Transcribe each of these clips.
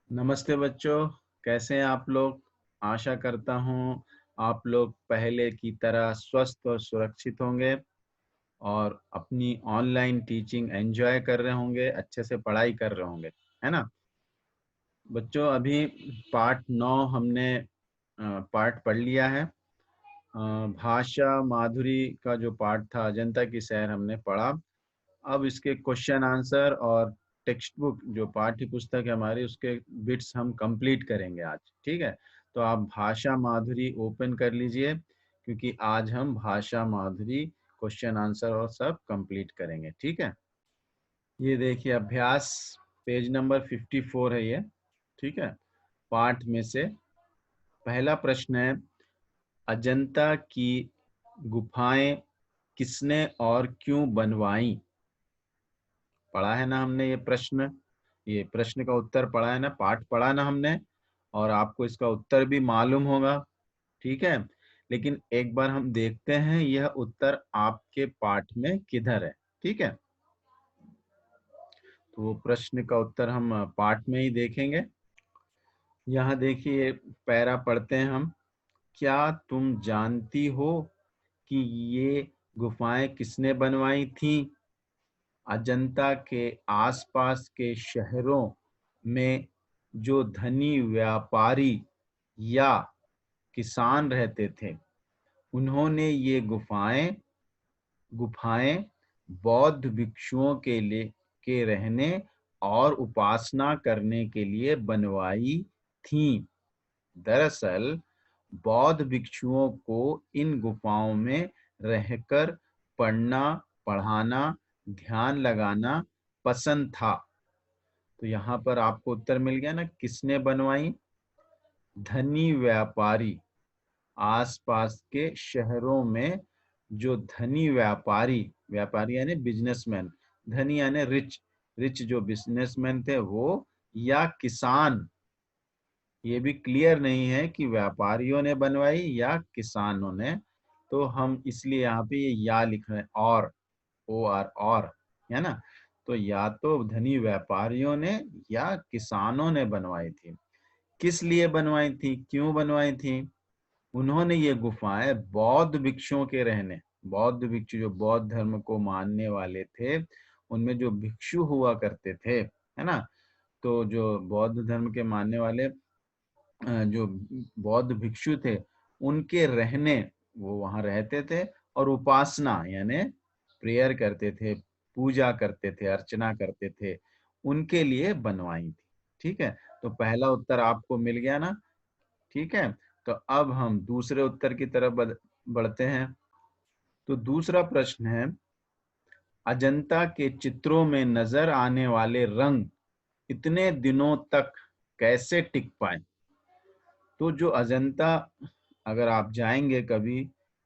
नमस्ते बच्चों, कैसे हैं आप लोग। आशा करता हूं आप लोग पहले की तरह स्वस्थ और सुरक्षित होंगे और अपनी ऑनलाइन टीचिंग एंजॉय कर रहे होंगे, अच्छे से पढ़ाई कर रहे होंगे, है ना। बच्चों, अभी पार्ट 9 हमने पार्ट पढ़ लिया है। भाषा माधुरी का जो पार्ट था, अजंता की सैर, हमने पढ़ा। अब इसके क्वेश्चन आंसर और टेक्स्ट बुक जो पाठ्य पुस्तक है हमारी, उसके बिट्स हम कंप्लीट करेंगे आज। ठीक है, तो आप भाषा माधुरी ओपन कर लीजिए, क्योंकि आज हम भाषा माधुरी क्वेश्चन आंसर और सब कंप्लीट करेंगे। ठीक है, ये देखिए अभ्यास पेज नंबर 54 है ये। ठीक है, पाठ में से पहला प्रश्न है, अजंता की गुफाएं किसने और क्यों बनवाई। पढ़ा है ना हमने ये प्रश्न का उत्तर पढ़ा है ना, पाठ पढ़ा ना हमने, और आपको इसका उत्तर भी मालूम होगा। ठीक है, लेकिन एक बार हम देखते हैं यह उत्तर आपके पाठ में किधर है। ठीक है, तो वो प्रश्न का उत्तर हम पाठ में ही देखेंगे। यहाँ देखिए, पैरा पढ़ते हैं हम। क्या तुम जानती हो कि ये गुफाएं किसने बनवाई थी। अजंता के आसपास के शहरों में जो धनी व्यापारी या किसान रहते थे, उन्होंने ये गुफाएं गुफाएं बौद्ध भिक्षुओं के रहने और उपासना करने के लिए बनवाई थीं। दरअसल बौद्ध भिक्षुओं को इन गुफाओं में रहकर पढ़ना, पढ़ाना, ध्यान लगाना पसंद था। तो यहाँ पर आपको उत्तर मिल गया ना, किसने बनवाई। धनी व्यापारी, आसपास के शहरों में जो धनी व्यापारी, व्यापारी यानी बिजनेसमैन, धनी यानी रिच, रिच जो बिजनेसमैन थे वो, या किसान। ये भी क्लियर नहीं है कि व्यापारियों ने बनवाई या किसानों ने, तो हम इसलिए यहाँ पे ये या लिख रहे हैं, और है ना। तो या तो धनी व्यापारियों ने या किसानों ने बनवाई थी। किस लिए बनवाई थी, क्यों बनवाई थी। उन्होंने ये गुफाएं बौद्ध भिक्षुओं के रहने, बौद्ध भिक्षु जो बौद्ध धर्म को मानने वाले थे, उनमें जो भिक्षु हुआ करते थे, है ना। तो जो बौद्ध धर्म के मानने वाले जो बौद्ध भिक्षु थे, उनके रहने, वो वहां रहते थे और उपासना यानी प्रेयर करते थे, पूजा करते थे, अर्चना करते थे, उनके लिए बनवाई थी। ठीक है, तो पहला उत्तर आपको मिल गया ना। ठीक है, तो अब हम दूसरे उत्तर की तरफ बढ़ते हैं। तो दूसरा प्रश्न है, अजंता के चित्रों में नजर आने वाले रंग इतने दिनों तक कैसे टिक पाए। तो जो अजंता, अगर आप जाएंगे कभी,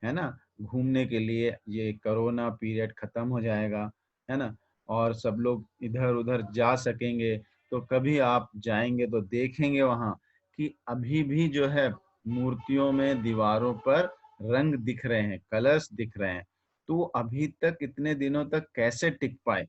है ना, घूमने के लिए, ये कोरोना पीरियड खत्म हो जाएगा, है ना, और सब लोग इधर उधर जा सकेंगे, तो कभी आप जाएंगे तो देखेंगे वहां कि अभी भी जो है मूर्तियों में दीवारों पर रंग दिख रहे हैं, कलर्स दिख रहे हैं। तो वो अभी तक इतने दिनों तक कैसे टिक पाए,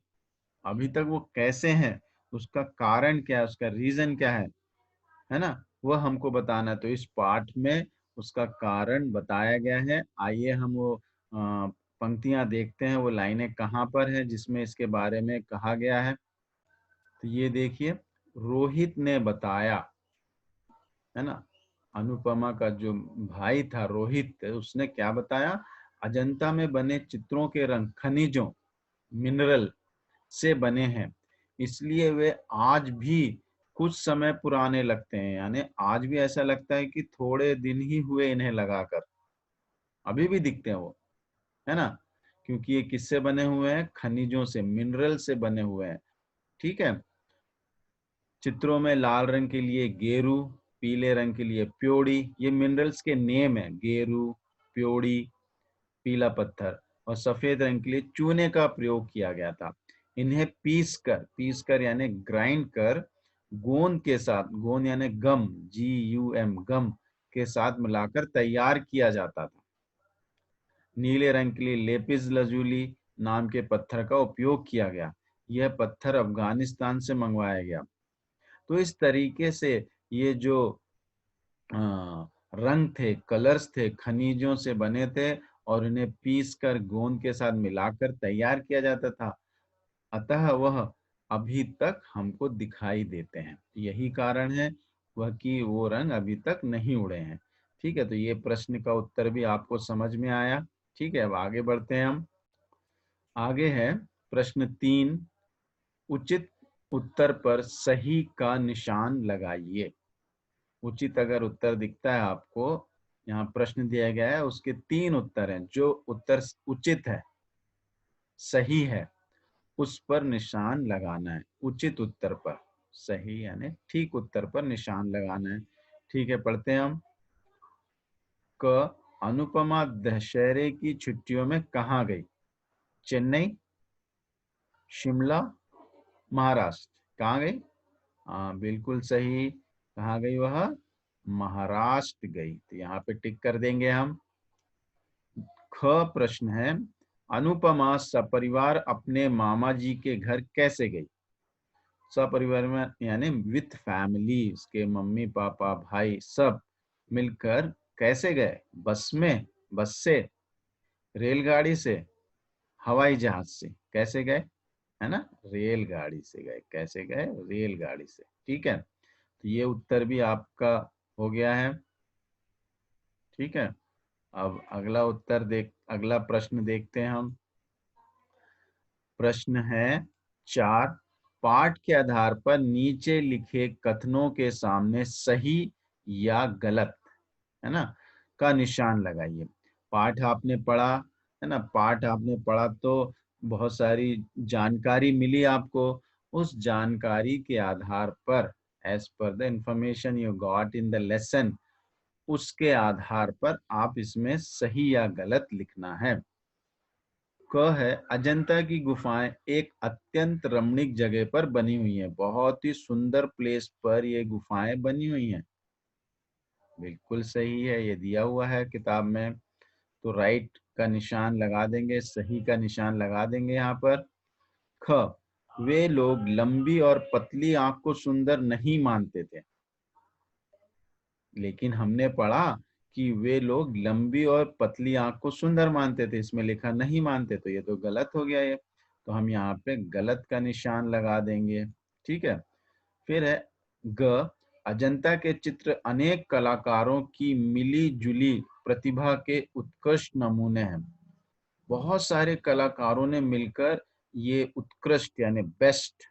अभी तक वो कैसे हैं, उसका कारण क्या है, उसका रीजन क्या है ना, वह हमको बताना है। तो इस पाठ में उसका कारण बताया गया है। आइए हम वो पंक्तियां देखते हैं, वो लाइनें कहाँ पर है जिसमें इसके बारे में कहा गया है। तो ये देखिए, रोहित ने बताया, है ना, अनुपमा का जो भाई था रोहित, उसने क्या बताया, अजंता में बने चित्रों के रंग खनिजों, मिनरल से बने हैं, इसलिए वे आज भी कुछ समय पुराने लगते हैं। यानी आज भी ऐसा लगता है कि थोड़े दिन ही हुए इन्हें लगाकर, अभी भी दिखते हैं वो, है ना। क्योंकि ये किससे बने हुए हैं, खनिजों से, मिनरल से बने हुए हैं। ठीक है, चित्रों में लाल रंग के लिए गेरू, पीले रंग के लिए प्योड़ी, ये मिनरल्स के नेम है, गेरू, प्योड़ी, पीला पत्थर, और सफेद रंग के लिए चूने का प्रयोग किया गया था। इन्हें पीस कर यानी ग्राइंड कर, गोंद के साथ, गोंद यानी गम, GUM, गम के साथ मिलाकर तैयार किया जाता था। नीले रंग के लिए लेपिस लजूली नाम के पत्थर का उपयोग किया गया। यह पत्थर अफगानिस्तान से मंगवाया गया। तो इस तरीके से ये जो रंग थे, कलर्स थे, खनिजों से बने थे और इन्हें पीस कर गोंद के साथ मिलाकर तैयार किया जाता था। अतः वह अभी तक हमको दिखाई देते हैं। यही कारण है वह कि वो रंग अभी तक नहीं उड़े हैं। ठीक है, तो ये प्रश्न का उत्तर भी आपको समझ में आया। ठीक है, अब आगे बढ़ते हैं हम। आगे है प्रश्न 3, उचित उत्तर पर सही का निशान लगाइए। उचित अगर उत्तर दिखता है आपको, यहाँ प्रश्न दिया गया है, उसके 3 उत्तर हैं। जो उत्तर उचित है, सही है, उस पर निशान लगाना है। उचित उत्तर पर, सही यानी ठीक उत्तर पर निशान लगाना है। ठीक है, पढ़ते हैं हम। क, अनुपमा दशहरे की छुट्टियों में कहाँ गई? चेन्नई, शिमला, महाराष्ट्र। कहाँ गई? हाँ, बिल्कुल सही। कहाँ गई वह? महाराष्ट्र गई। तो यहाँ पे टिक कर देंगे हम। ख प्रश्न है, अनुपमा सपरिवार अपने मामा जी के घर कैसे गई? सपरिवार में यानी विथ फैमिली, उसके मम्मी पापा भाई सब मिलकर कैसे गए? बस में, बस से, रेलगाड़ी से, हवाई जहाज से। कैसे गए? है ना, रेलगाड़ी से गए। कैसे गए? रेलगाड़ी से। ठीक है, तो ये उत्तर भी आपका हो गया है। ठीक है, अब अगला प्रश्न देखते हैं हम। प्रश्न है 4, पाठ के आधार पर नीचे लिखे कथनों के सामने सही या गलत, है ना, का निशान लगाइए। पाठ आपने पढ़ा, है ना, पाठ आपने पढ़ा तो बहुत सारी जानकारी मिली आपको। उस जानकारी के आधार पर, as per the information you got in the lesson, उसके आधार पर आप इसमें सही या गलत लिखना है। क है, अजंता की गुफाएं एक अत्यंत रमणीक जगह पर बनी हुई हैं। बहुत ही सुंदर प्लेस पर ये गुफाएं बनी हुई हैं। बिल्कुल सही है, ये दिया हुआ है किताब में। तो राइट का निशान लगा देंगे, सही का निशान लगा देंगे यहाँ पर। ख, वे लोग लंबी और पतली आंख को सुंदर नहीं मानते थे। लेकिन हमने पढ़ा कि वे लोग लंबी और पतली आंख को सुंदर मानते थे, इसमें लिखा नहीं मानते, तो ये तो गलत हो गया ये। तो हम यहाँ पे गलत का निशान लगा देंगे। ठीक है, फिर है ग, अजंता के चित्र अनेक कलाकारों की मिली जुली प्रतिभा के उत्कृष्ट नमूने हैं। बहुत सारे कलाकारों ने मिलकर ये उत्कृष्ट यानी बेस्ट,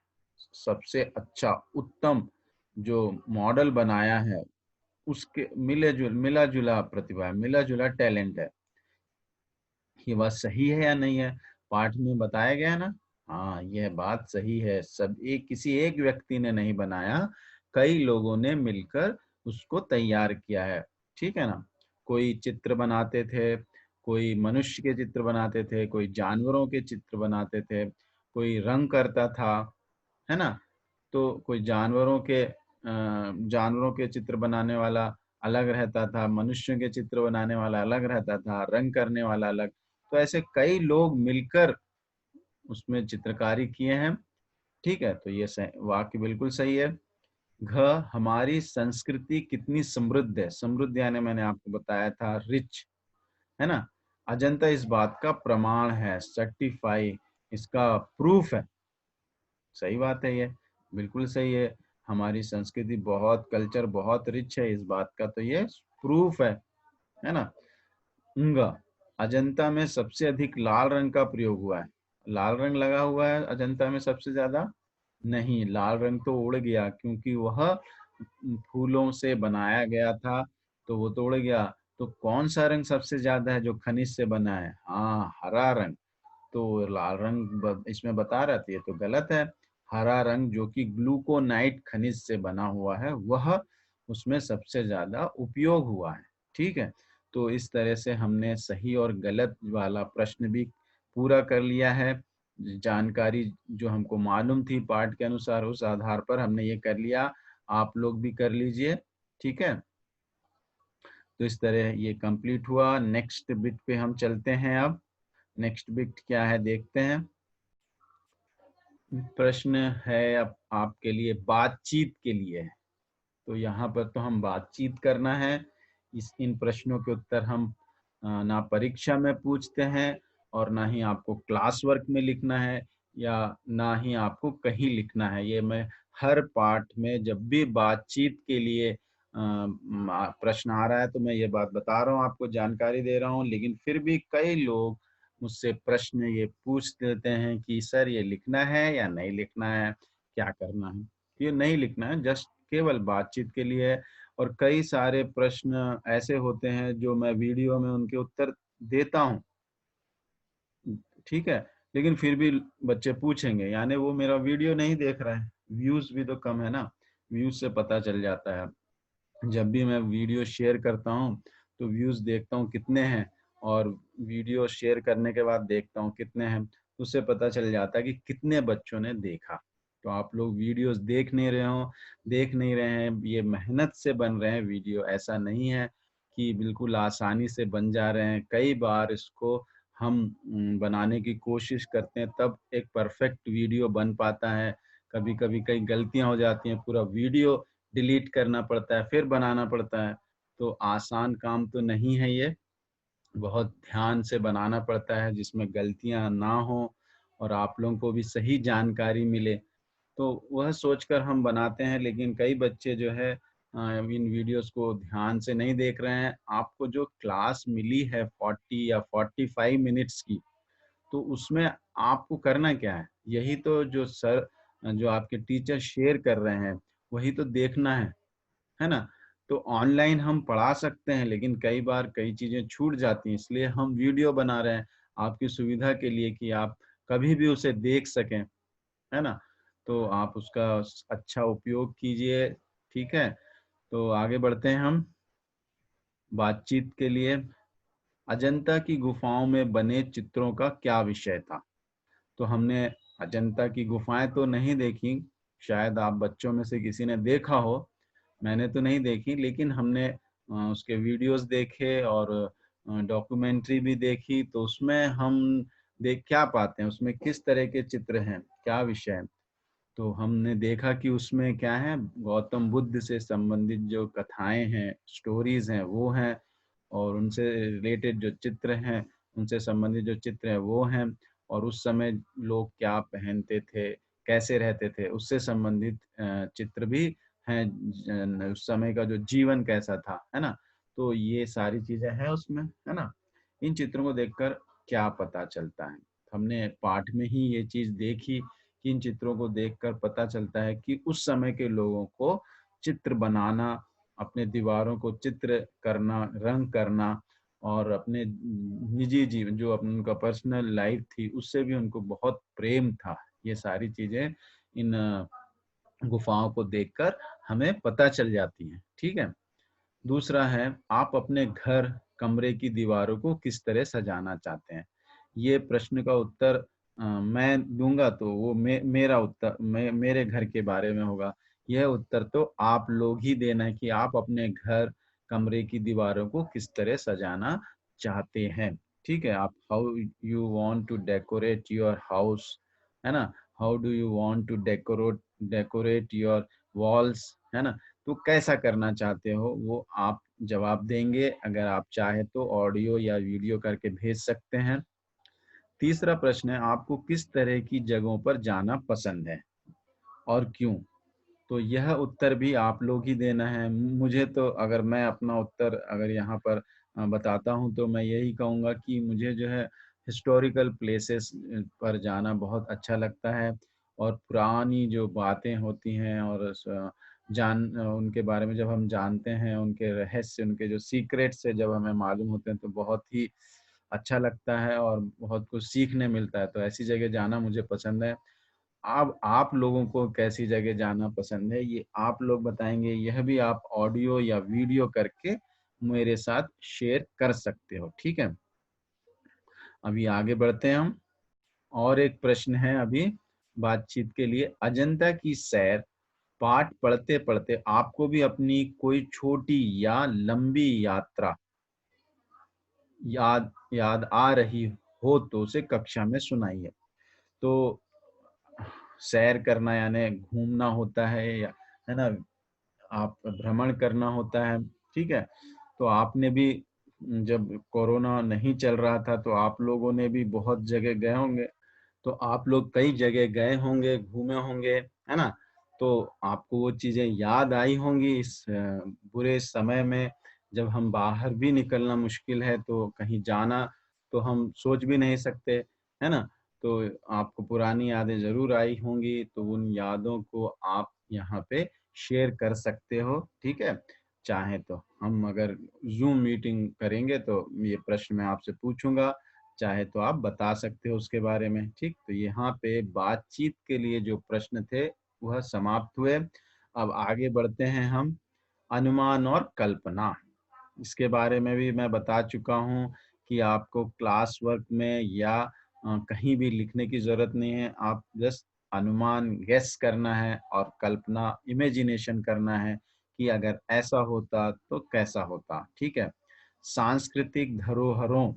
सबसे अच्छा, उत्तम जो मॉडल बनाया है, उसके मिला जुला प्रतिभा है, मिला जुला टैलेंट है। ये बात सही है या नहीं है? पाठ में बताया गया ना। हाँ, यह बात सही है। सब किसी एक व्यक्ति ने नहीं बनाया, कई लोगों ने मिलकर उसको तैयार किया है। ठीक है ना, कोई चित्र बनाते थे, कोई मनुष्य के चित्र बनाते थे, कोई जानवरों के चित्र बनाते थे, कोई रंग करता था, है ना। तो कोई जानवरों के चित्र बनाने वाला अलग रहता था, मनुष्यों के चित्र बनाने वाला अलग रहता था, रंग करने वाला अलग। तो ऐसे कई लोग मिलकर उसमें चित्रकारी किए हैं। ठीक है, तो ये वाक्य बिल्कुल सही है। घ, हमारी संस्कृति कितनी समृद्ध है। समृद्ध यानी मैंने आपको बताया था रिच, है ना। अजंता इस बात का प्रमाण है, सर्टिफाई, इसका प्रूफ है। सही बात है, ये बिल्कुल सही है। हमारी संस्कृति बहुत, कल्चर बहुत रिच है, इस बात का तो ये प्रूफ है ना। उंगा, अजंता में सबसे अधिक लाल रंग का प्रयोग हुआ है। लाल रंग लगा हुआ है अजंता में सबसे ज्यादा? नहीं, लाल रंग तो उड़ गया, क्योंकि वह फूलों से बनाया गया था, तो वो तो उड़ गया। तो कौन सा रंग सबसे ज्यादा है जो खनिज से बना है? हाँ, हरा रंग। तो लाल रंग इसमें बता रहा था, ये तो गलत है। हरा रंग जो कि ग्लूकोनाइट खनिज से बना हुआ है, वह उसमें सबसे ज्यादा उपयोग हुआ है। ठीक है, तो इस तरह से हमने सही और गलत वाला प्रश्न भी पूरा कर लिया है। जानकारी जो हमको मालूम थी पाठ के अनुसार, उस आधार पर हमने ये कर लिया। आप लोग भी कर लीजिए। ठीक है, तो इस तरह ये कंप्लीट हुआ। नेक्स्ट बिट पे हम चलते हैं। अब नेक्स्ट बिट क्या है देखते हैं। प्रश्न है अब आपके लिए, बातचीत के लिए है। तो यहाँ पर तो हम बातचीत करना है। इन प्रश्नों के उत्तर हम ना परीक्षा में पूछते हैं और ना ही आपको क्लास वर्क में लिखना है या ना ही आपको कहीं लिखना है। ये मैं हर पाठ में जब भी बातचीत के लिए प्रश्न आ रहा है तो मैं ये बात बता रहा हूँ, आपको जानकारी दे रहा हूँ। लेकिन फिर भी कई लोग मुझसे प्रश्न ये पूछ लेते हैं कि सर ये लिखना है या नहीं लिखना है, क्या करना है? ये नहीं लिखना है, जस्ट केवल बातचीत के लिए है। और कई सारे प्रश्न ऐसे होते हैं जो मैं वीडियो में उनके उत्तर देता हूँ, ठीक है? लेकिन फिर भी बच्चे पूछेंगे, यानी वो मेरा वीडियो नहीं देख रहे हैं। व्यूज़ भी तो कम है ना, व्यूज़ से पता चल जाता है। जब भी मैं वीडियो शेयर करता हूँ, तो व्यूज़ देखता हूँ कितने हैं और वीडियो शेयर करने के बाद देखता हूँ कितने हैं, तो उससे पता चल जाता है कि कितने बच्चों ने देखा। तो आप लोग वीडियोज़ देख नहीं रहे हैं, ये मेहनत से बन रहे हैं वीडियो, ऐसा नहीं है कि बिल्कुल आसानी से बन जा रहे हैं। कई बार इसको हम बनाने की कोशिश करते हैं, तब एक परफेक्ट वीडियो बन पाता है। कभी-कभी कई गलतियाँ हो जाती हैं, पूरा वीडियो डिलीट करना पड़ता है, फिर बनाना पड़ता है। तो आसान काम तो नहीं है ये, बहुत ध्यान से बनाना पड़ता है जिसमें गलतियाँ ना हो और आप लोगों को भी सही जानकारी मिले। तो वह सोचकर हम बनाते हैं, लेकिन कई बच्चे जो है इन वीडियोज़ को ध्यान से नहीं देख रहे हैं। आपको जो क्लास मिली है 40 या 45 मिनट्स की, तो उसमें आपको करना क्या है? यही तो जो जो आपके टीचर शेयर कर रहे हैं, वही तो देखना है ना? तो ऑनलाइन हम पढ़ा सकते हैं, लेकिन कई बार कई चीज़ें छूट जाती हैं, इसलिए हम वीडियो बना रहे हैं, आपकी सुविधा के लिए कि आप कभी भी उसे देख सकें, है ना? तो आप उसका अच्छा उपयोग कीजिए, ठीक है? तो आगे बढ़ते हैं हम बातचीत के लिए। अजंता की गुफाओं में बने चित्रों का क्या विषय था? तो हमने अजंता की गुफाएँ तो नहीं देखी, शायद आप बच्चों में से किसी ने देखा हो, मैंने तो नहीं देखी, लेकिन हमने उसके वीडियोज़ देखे और डॉक्यूमेंट्री भी देखी, तो उसमें हम देख क्या पाते हैं, उसमें किस तरह के चित्र हैं, क्या विषय है? तो हमने देखा कि उसमें क्या है, गौतम बुद्ध से संबंधित जो कथाएँ हैं, स्टोरीज़ हैं, वो हैं और उनसे रिलेटेड जो चित्र हैं, उनसे संबंधित जो चित्र हैं, वो हैं और उस समय लोग क्या पहनते थे, कैसे रहते थे, उससे संबंधित चित्र भी हैं। उस समय का जो जीवन कैसा था, है ना? तो ये सारी चीज़ें हैं उसमें, है ना? इन चित्रों को देखकर क्या पता चलता है? हमने पाठ में ही ये चीज़ देखी कि इन चित्रों को देखकर पता चलता है कि उस समय के लोगों को चित्र बनाना, अपने दीवारों को चित्र करना, रंग करना और अपने निजी जीवन जो उनका पर्सनल लाइफ थी, उससे भी उनको बहुत प्रेम था। ये सारी चीज़ें इन गुफाओं को देखकर हमें पता चल जाती हैं, ठीक है? दूसरा है, आप अपने घर, कमरे की दीवारों को किस तरह सजाना चाहते हैं? ये प्रश्न का उत्तर मैं दूँगा तो वो मेरा उत्तर मेरे घर के बारे में होगा। यह उत्तर तो आप लोग ही देना है कि आप अपने घर, कमरे की दीवारों को किस तरह सजाना चाहते हैं, ठीक है? आप how you want to decorate your house, है ना? How do you want to decorate your walls, है ना? तो कैसा करना चाहते हो वो आप जवाब देंगे। अगर आप चाहें तो ऑडियो या वीडियो करके भेज सकते हैं। तीसरा प्रश्न है, आपको किस तरह की जगहों पर जाना पसंद है और क्यों? तो यह उत्तर भी आप लोग ही देना है। मुझे तो अगर मैं अपना उत्तर अगर यहाँ पर बताता हूँ तो मैं यही कहूँगा कि मुझे जो है हिस्टोरिकल प्लेसेस पर जाना बहुत अच्छा लगता है और पुरानी जो बातें होती हैं और उनके बारे में जब हम जानते हैं, उनके रहस्य, उनके जो सीक्रेट्स है जब हमें मालूम होते हैं तो बहुत ही अच्छा लगता है और बहुत कुछ सीखने मिलता है। तो ऐसी जगह जाना मुझे पसंद है। अब आप लोगों को कैसी जगह जाना पसंद है, ये आप लोग बताएँगे, यह भी आप ऑडियो या वीडियो करके मेरे साथ शेयर कर सकते हो, ठीक है? अभी आगे बढ़ते हैं हम। और एक प्रश्न है अभी बातचीत के लिए, अजंता की सैर पाठ पढ़ते-पढ़ते आपको भी अपनी कोई छोटी या लंबी यात्रा याद याद आ रही हो तो उसे कक्षा में सुनाइए। तो सैर करना यानी घूमना होता है, या है ना, आप भ्रमण करना होता है, ठीक है। तो आपने भी जब कोरोना नहीं चल रहा था तो आप लोगों ने भी बहुत जगह गए होंगे, तो आप लोग कई जगह गए होंगे, घूमे होंगे, है ना। तो आपको वो चीजें याद आई होंगी इस बुरे समय में, जब हम बाहर भी निकलना मुश्किल है, तो कहीं जाना तो हम सोच भी नहीं सकते, है ना। तो आपको पुरानी यादें जरूर आई होंगी, तो उन यादों को आप यहाँ पे शेयर कर सकते हो, ठीक है। चाहे तो हम अगर जूम मीटिंग करेंगे तो ये प्रश्न मैं आपसे पूछूंगा, चाहे तो आप बता सकते हो उसके बारे में, ठीक। तो यहाँ पे बातचीत के लिए जो प्रश्न थे वह समाप्त हुए। अब आगे बढ़ते हैं हम, अनुमान और कल्पना। इसके बारे में भी मैं बता चुका हूँ कि आपको क्लास वर्क में या कहीं भी लिखने की जरूरत नहीं है, आप जस्ट अनुमान गेस करना है और कल्पना इमेजिनेशन करना है कि अगर ऐसा होता तो कैसा होता, ठीक है। सांस्कृतिक धरोहरों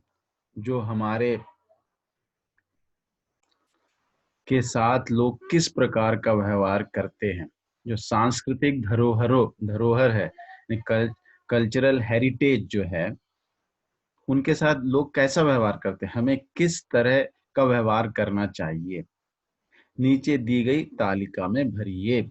जो हमारे के साथ लोग किस प्रकार का व्यवहार करते हैं, जो सांस्कृतिक धरोहर है, कल्चरल हेरिटेज जो है, उनके साथ लोग कैसा व्यवहार करते हैं, हमें किस तरह का व्यवहार करना चाहिए, नीचे दी गई तालिका में भरिए,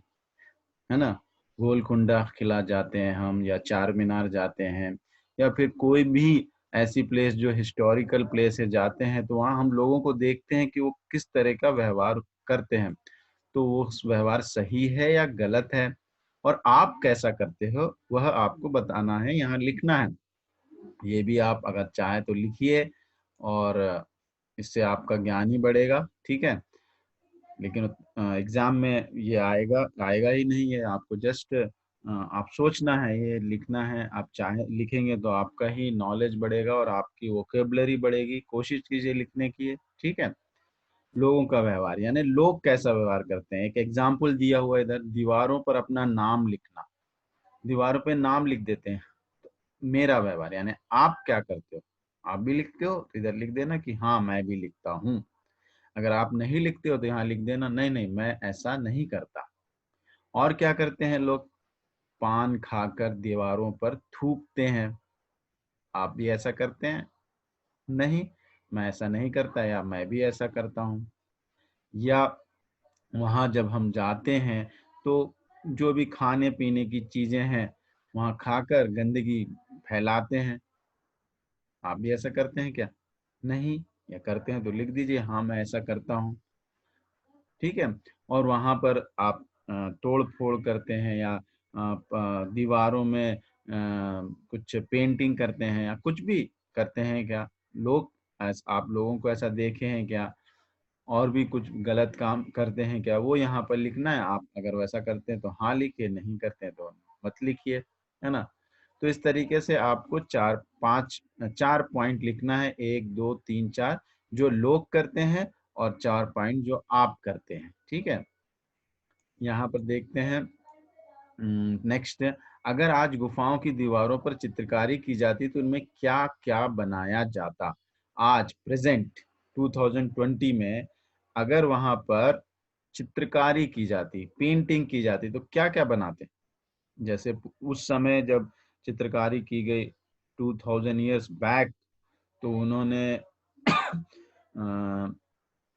है ना। गोलकुंडा किला जाते हैं हम, या चार मीनार जाते हैं, या फिर कोई भी ऐसी प्लेस जो हिस्टोरिकल प्लेस है जाते हैं, तो वहाँ हम लोगों को देखते हैं कि वो किस तरह का व्यवहार करते हैं, तो वो व्यवहार सही है या गलत है, और आप कैसा करते हो वह आपको बताना है, यहाँ लिखना है। ये भी आप अगर चाहे तो लिखिए, और इससे आपका ज्ञान ही बढ़ेगा, ठीक है। लेकिन एग्जाम में ये आएगा आएगा ही नहीं है, आपको जस्ट आप सोचना है, ये लिखना है। आप चाहे लिखेंगे तो आपका ही नॉलेज बढ़ेगा और आपकी वोकेबलरी बढ़ेगी, कोशिश कीजिए लिखने की, ठीक है। लोगों का व्यवहार यानी लोग कैसा व्यवहार करते हैं, एक एग्जाम्पल दिया हुआ है इधर, दीवारों पर अपना नाम लिखना, दीवारों पे नाम लिख देते हैं। तो मेरा व्यवहार यानी आप क्या करते हो, आप भी लिखते हो तो इधर लिख देना कि हाँ मैं भी लिखता हूँ। अगर आप नहीं लिखते हो तो यहाँ लिख देना नहीं नहीं मैं ऐसा नहीं करता। और क्या करते हैं लोग, पान खाकर दीवारों पर थूकते हैं, आप भी ऐसा करते हैं, नहीं मैं ऐसा नहीं करता, या मैं भी ऐसा करता हूँ। या वहां जब हम जाते हैं तो जो भी खाने पीने की चीजें हैं वहां खाकर गंदगी फैलाते हैं, आप भी ऐसा करते हैं क्या, नहीं, या करते हैं तो लिख दीजिए हाँ मैं ऐसा करता हूँ, ठीक है। और वहां पर आप तोड़ फोड़ करते हैं, या दीवारों में कुछ पेंटिंग करते हैं, या कुछ भी करते हैं क्या लोग, आप लोगों को ऐसा देखे हैं क्या, और भी कुछ गलत काम करते हैं क्या, वो यहाँ पर लिखना है। आप अगर वैसा करते हैं तो हाँ लिखिए, नहीं करते हैं तो मत लिखिए, है ना। तो इस तरीके से आपको चार पॉइंट लिखना है, 1 2 3 4 जो लोग करते हैं, और 4 पॉइंट जो आप करते हैं, ठीक है। यहाँ पर देखते हैं नेक्स्ट, अगर आज गुफाओं की दीवारों पर चित्रकारी की जाती तो उनमें क्या क्या बनाया जाता, आज प्रेजेंट 2020 में अगर वहां पर चित्रकारी की जाती, पेंटिंग की जाती, तो क्या क्या बनाते। जैसे उस समय जब चित्रकारी की गई 2000 ईयर्स बैक, तो उन्होंने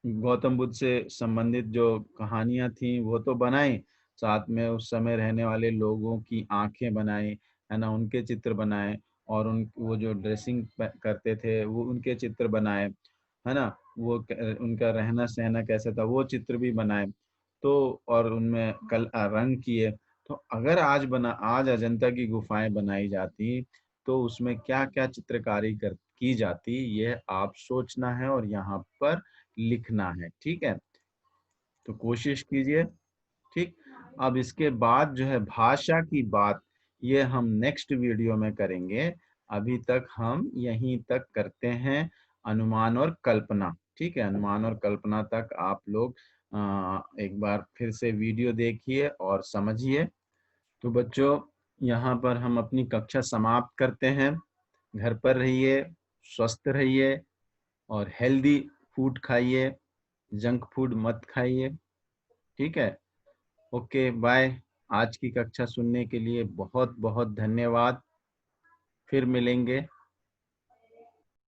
गौतम बुद्ध से संबंधित जो कहानियां थी वो तो बनाई, साथ में उस समय रहने वाले लोगों की आंखें बनाई, है ना, उनके चित्र बनाए, और उन वो जो ड्रेसिंग करते थे वो उनके चित्र बनाए, है ना, वो उनका रहना सहना कैसा था वो चित्र भी बनाए, तो और उनमें रंग किए। तो अगर आज अजंता की गुफाएं बनाई जाती तो उसमें क्या क्या चित्रकारी की जाती, ये आप सोचना है और यहाँ पर लिखना है, ठीक है। तो कोशिश कीजिए, ठीक। अब इसके बाद जो है भाषा की बात, ये हम नेक्स्ट वीडियो में करेंगे। अभी तक हम यहीं तक करते हैं, अनुमान और कल्पना, ठीक है। अनुमान और कल्पना तक आप लोग एक बार फिर से वीडियो देखिए और समझिए। तो बच्चों, यहाँ पर हम अपनी कक्षा समाप्त करते हैं। घर पर रहिए, स्वस्थ रहिए, और हेल्दी फूड खाइए, जंक फूड मत खाइए। ठीक है। Okay bye. आज की कक्षा सुनने के लिए बहुत बहुत धन्यवाद। फिर मिलेंगे।